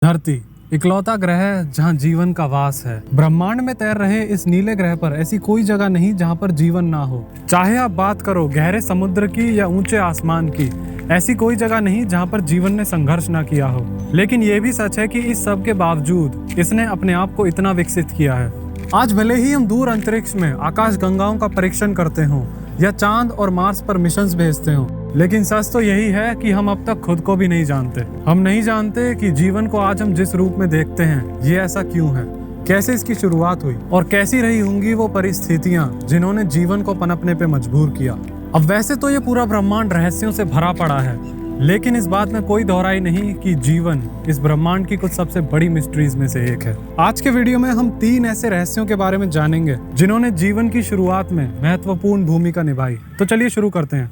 धरती इकलौता ग्रह है जहां जीवन का वास है। ब्रह्मांड में तैर रहे इस नीले ग्रह पर ऐसी कोई जगह नहीं जहां पर जीवन ना हो। चाहे आप बात करो गहरे समुद्र की या ऊंचे आसमान की, ऐसी कोई जगह नहीं जहां पर जीवन ने संघर्ष ना किया हो। लेकिन ये भी सच है कि इस सब के बावजूद इसने अपने आप को इतना विकसित किया है। आज भले ही हम दूर अंतरिक्ष में आकाश गंगाओं का परीक्षण करते हों या चांद और मार्स पर मिशंस भेजते हों, लेकिन सच तो यही है कि हम अब तक खुद को भी नहीं जानते। हम नहीं जानते कि जीवन को आज हम जिस रूप में देखते हैं ये ऐसा क्यों है, कैसे इसकी शुरुआत हुई और कैसी रही होंगी वो परिस्थितियां जिन्होंने जीवन को पनपने पे मजबूर किया। अब वैसे तो ये पूरा ब्रह्मांड रहस्यों से भरा पड़ा है, लेकिन इस बात में कोई दोहराई नहीं कि जीवन इस ब्रह्मांड की कुछ सबसे बड़ी मिस्ट्रीज में से एक है। आज के वीडियो में हम 3 ऐसे रहस्यों के बारे में जानेंगे जिन्होंने जीवन की शुरुआत में महत्वपूर्ण भूमिका निभाई। तो चलिए शुरू करते हैं।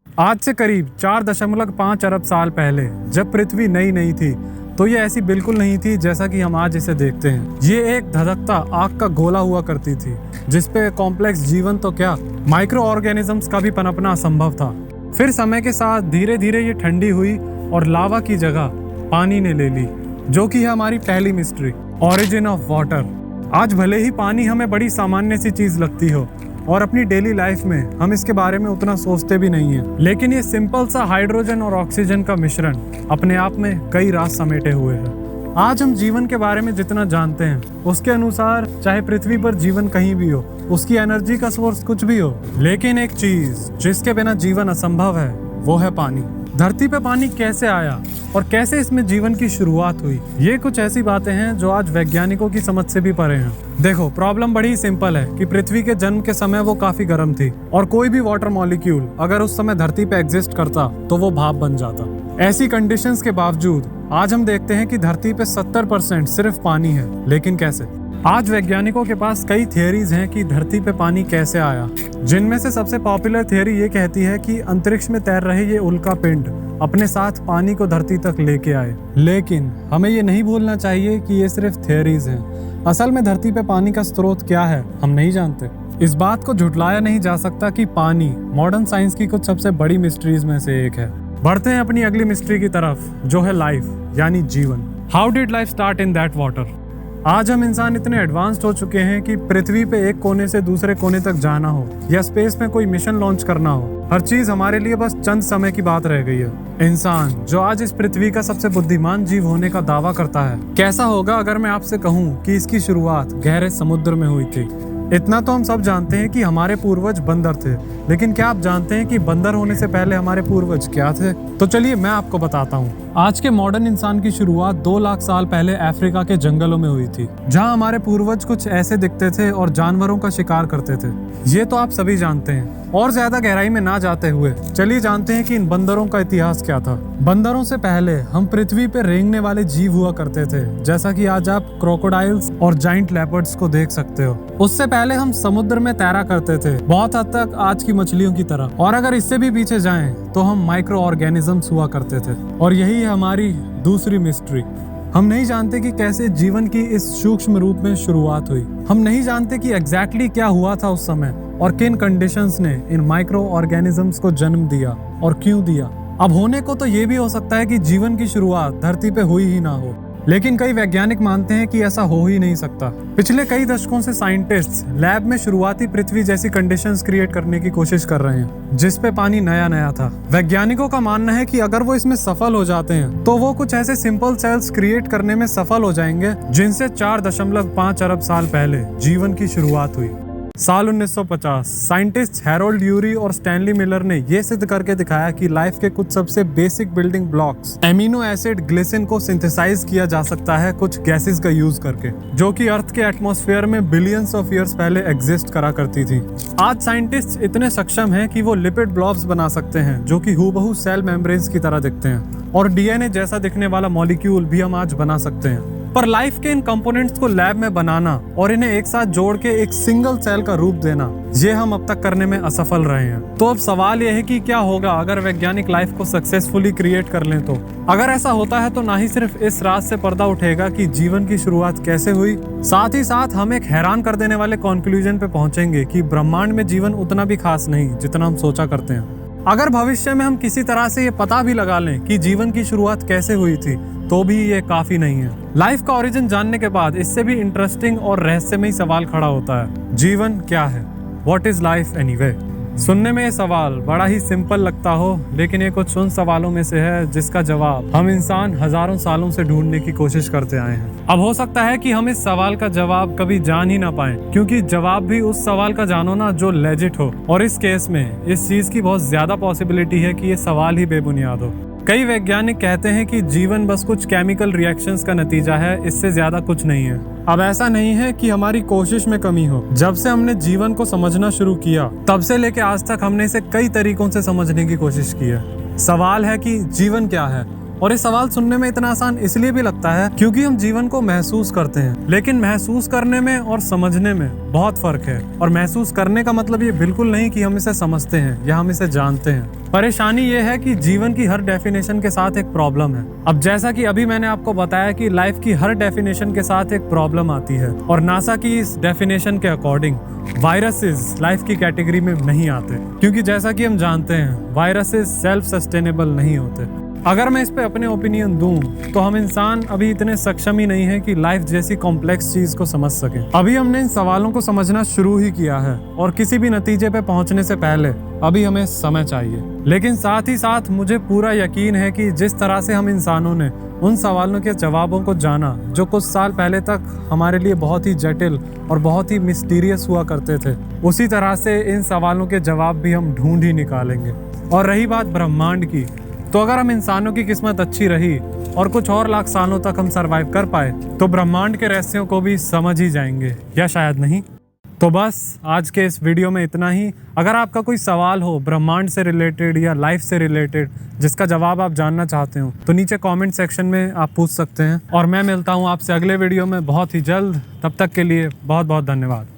आज से करीब 4.5 अरब साल पहले जब पृथ्वी नई थी तो ये ऐसी बिल्कुल नहीं थी जैसा कि हम आज इसे देखते हैं। ये एक धधकता आग का गोला हुआ करती थी जिसपे कॉम्प्लेक्स जीवन तो क्या, माइक्रो ऑर्गेनिजम्स का भी पनपना असंभव था। फिर समय के साथ धीरे धीरे ये ठंडी हुई और लावा की जगह पानी ने ले ली, जो कि है हमारी पहली मिस्ट्री, ओरिजिन ऑफ वाटर। आज भले ही पानी हमें बड़ी सामान्य सी चीज लगती हो और अपनी डेली लाइफ में हम इसके बारे में उतना सोचते भी नहीं है, लेकिन ये सिंपल सा हाइड्रोजन और ऑक्सीजन का मिश्रण अपने आप में कई राज समेटे हुए है। आज हम जीवन के बारे में जितना जानते हैं उसके अनुसार चाहे पृथ्वी पर जीवन कहीं भी हो, उसकी एनर्जी का सोर्स कुछ भी हो, लेकिन एक चीज जिसके बिना जीवन असंभव है वो है पानी। धरती पे पानी कैसे आया और कैसे इसमें जीवन की शुरुआत हुई, ये कुछ ऐसी बातें हैं जो आज वैज्ञानिकों की समझ से भी परे हैं। देखो, प्रॉब्लम बड़ी सिंपल है कि पृथ्वी के जन्म के समय वो काफी गर्म थी और कोई भी वाटर मॉलिक्यूल अगर उस समय धरती पे एग्जिस्ट करता तो वो भाप बन जाता। ऐसी कंडीशंस के बावजूद आज हम देखते हैं कि धरती पे 70% सिर्फ पानी है। लेकिन कैसे? आज वैज्ञानिकों के पास कई थियरीज हैं कि धरती पे पानी कैसे आया, जिनमें से सबसे पॉपुलर थियरी ये कहती है कि अंतरिक्ष में तैर रहे ये उल्का पिंड अपने साथ पानी को धरती तक लेके आए। लेकिन हमें ये नहीं भूलना चाहिए कि ये सिर्फ थियरीज हैं। असल में धरती पे पानी का स्रोत क्या है हम नहीं जानते। इस बात को झुटलाया नहीं जा सकता कि पानी मॉडर्न साइंस की कुछ सबसे बड़ी मिस्ट्रीज में से एक है। बढ़ते हैं अपनी अगली मिस्ट्री की तरफ, जो है लाइफ यानी जीवन। How did life start in that water? आज हम इंसान इतने एडवांस्ड हो चुके हैं कि पृथ्वी पे एक कोने से दूसरे कोने तक जाना हो या स्पेस में कोई मिशन लॉन्च करना हो, हर चीज हमारे लिए बस चंद समय की बात रह गई है। इंसान जो आज इस पृथ्वी का सबसे बुद्धिमान जीव होने का दावा करता है, कैसा होगा अगर मैं आपसे कहूँ कि इसकी शुरुआत गहरे समुद्र में हुई थी? इतना तो हम सब जानते हैं कि हमारे पूर्वज बंदर थे, लेकिन क्या आप जानते हैं कि बंदर होने से पहले हमारे पूर्वज क्या थे? तो चलिए मैं आपको बताता हूँ। आज के मॉडर्न इंसान की शुरुआत 2 लाख साल पहले अफ्रीका के जंगलों में हुई थी, जहाँ हमारे पूर्वज कुछ ऐसे दिखते थे और जानवरों का शिकार करते थे। ये तो आप सभी जानते हैं। और ज्यादा गहराई में ना जाते हुए चलिए जानते हैं कि इन बंदरों का इतिहास क्या था। बंदरों से पहले हम पृथ्वी पे रेंगने वाले जीव हुआ करते थे, जैसा कि आज आप क्रोकोडाइल्स और जाइंट लेपर्ड्स को देख सकते हो। उससे पहले हम समुद्र में तैरा करते थे, बहुत हद तक आज की मछलियों की तरह। और अगर इससे भी पीछे जाएं तो हम माइक्रो ऑर्गेनिजम्स हुआ करते थे। और यही है हमारी दूसरी मिस्ट्री। हम नहीं जानते कि कैसे जीवन की इस सूक्ष्म रूप में शुरुआत हुई। हम नहीं जानते कि एग्जैक्टली क्या हुआ था उस समय और किन कंडीशंस ने इन माइक्रो ऑर्गेनिजम्स को जन्म दिया और क्यों दिया। अब होने को तो ये भी हो सकता है कि जीवन की शुरुआत धरती पे हुई ही ना हो, लेकिन कई वैज्ञानिक मानते हैं कि ऐसा हो ही नहीं सकता। पिछले कई दशकों से साइंटिस्ट्स लैब में शुरुआती पृथ्वी जैसी कंडीशंस क्रिएट करने की कोशिश कर रहे हैं, जिस पे पानी नया था। वैज्ञानिकों का मानना है कि अगर वो इसमें सफल हो जाते हैं तो वो कुछ ऐसे सिंपल सेल्स क्रिएट करने में सफल हो जाएंगे जिनसे 4.5 अरब साल पहले जीवन की शुरुआत हुई। साल 1950 साइंटिस्ट हैरोल्ड यूरी और स्टैनली मिलर ने यह सिद्ध करके दिखाया कि लाइफ के कुछ सबसे basic building blocks amino acid glycine को सिंथेसाइज किया जा सकता है कुछ गैसेस का यूज करके, जो कि अर्थ के एटमॉस्फेयर में बिलियंस ऑफ ईयर्स पहले एग्जिस्ट करा करती थी। आज साइंटिस्ट इतने सक्षम हैं कि वो लिपिड ब्लॉब्स बना सकते हैं जो कि हूबहू सेल मेम्ब्रेन्स की तरह दिखते हैं, और डीएनए जैसा दिखने वाला मॉलिक्यूल भी हम आज बना सकते हैं। पर लाइफ के इन कंपोनेंट्स को लैब में बनाना और इन्हें एक साथ जोड़ के एक सिंगल सेल का रूप देना, ये हम अब तक करने में असफल रहे हैं। तो अब सवाल यह है कि क्या होगा अगर वैज्ञानिक लाइफ को सक्सेसफुली क्रिएट कर लें। तो अगर ऐसा होता है तो ना ही सिर्फ इस राज से पर्दा उठेगा कि जीवन की शुरुआत कैसे हुई, साथ ही साथ हम एक हैरान कर देने वाले कंक्लूजन पे पहुंचेंगे कि ब्रह्मांड में जीवन उतना भी खास नहीं जितना हम सोचा करते हैं। अगर भविष्य में हम किसी तरह से ये पता भी लगा लें कि जीवन की शुरुआत कैसे हुई थी, तो भी ये काफी नहीं है। लाइफ का ओरिजिन जानने के बाद इससे भी इंटरेस्टिंग और रहस्यमयी सवाल खड़ा होता है, जीवन क्या है? What is life anyway? सुनने में ये सवाल बड़ा ही सिंपल लगता हो, लेकिन ये कुछ उन सवालों में से है जिसका जवाब हम इंसान हजारों सालों से ढूंढने की कोशिश करते आए हैं। अब हो सकता है कि हम इस सवाल का जवाब कभी जान ही ना पाए, क्योंकि जवाब भी उस सवाल का जानो ना जो लेजिट हो, और इस केस में इस चीज की बहुत ज्यादा पॉसिबिलिटी है कि ये सवाल ही बेबुनियाद हो। कई वैज्ञानिक कहते हैं कि जीवन बस कुछ केमिकल रिएक्शंस का नतीजा है, इससे ज्यादा कुछ नहीं है। अब ऐसा नहीं है कि हमारी कोशिश में कमी हो। जब से हमने जीवन को समझना शुरू किया, तब से लेके आज तक हमने इसे कई तरीकों से समझने की कोशिश की है। सवाल है कि जीवन क्या है, और ये सवाल सुनने में इतना आसान इसलिए भी लगता है क्योंकि हम जीवन को महसूस करते हैं, लेकिन महसूस करने में और समझने में बहुत फर्क है। और महसूस करने का मतलब ये बिल्कुल नहीं कि हम इसे समझते हैं या हम इसे जानते हैं। परेशानी ये है कि जीवन की हर डेफिनेशन के साथ एक प्रॉब्लम है। अब जैसा कि अभी मैंने आपको बताया कि लाइफ की हर डेफिनेशन के साथ एक प्रॉब्लम आती है, और नासा की इस डेफिनेशन के अकॉर्डिंग वायरसेस लाइफ की कैटेगरी में नहीं आते, क्योंकि जैसा कि हम जानते हैं वायरसेस सेल्फ सस्टेनेबल नहीं होते। अगर मैं इस पे अपने ओपिनियन दूं तो हम इंसान अभी इतने सक्षम ही नहीं है कि लाइफ जैसी कॉम्प्लेक्स चीज को समझ सके। अभी हमने इन सवालों को समझना शुरू ही किया है, और किसी भी नतीजे पे पहुंचने से पहले अभी हमें समय चाहिए। लेकिन साथ ही साथ मुझे पूरा यकीन है कि जिस तरह से हम इंसानों ने उन सवालों के जवाबों को जाना जो कुछ साल पहले तक हमारे लिए बहुत ही जटिल और बहुत ही मिस्टीरियस हुआ करते थे, उसी तरह से इन सवालों के जवाब भी हम ढूंढ ही निकालेंगे। और रही बात ब्रह्मांड की, तो अगर हम इंसानों की किस्मत अच्छी रही और कुछ और लाख सालों तक हम सरवाइव कर पाए, तो ब्रह्मांड के रहस्यों को भी समझ ही जाएंगे, या शायद नहीं। तो बस आज के इस वीडियो में इतना ही। अगर आपका कोई सवाल हो ब्रह्मांड से रिलेटेड या लाइफ से रिलेटेड जिसका जवाब आप जानना चाहते हो, तो नीचे कमेंट सेक्शन में आप पूछ सकते हैं। और मैं मिलता हूँ आपसे अगले वीडियो में बहुत ही जल्द। तब तक के लिए बहुत बहुत धन्यवाद।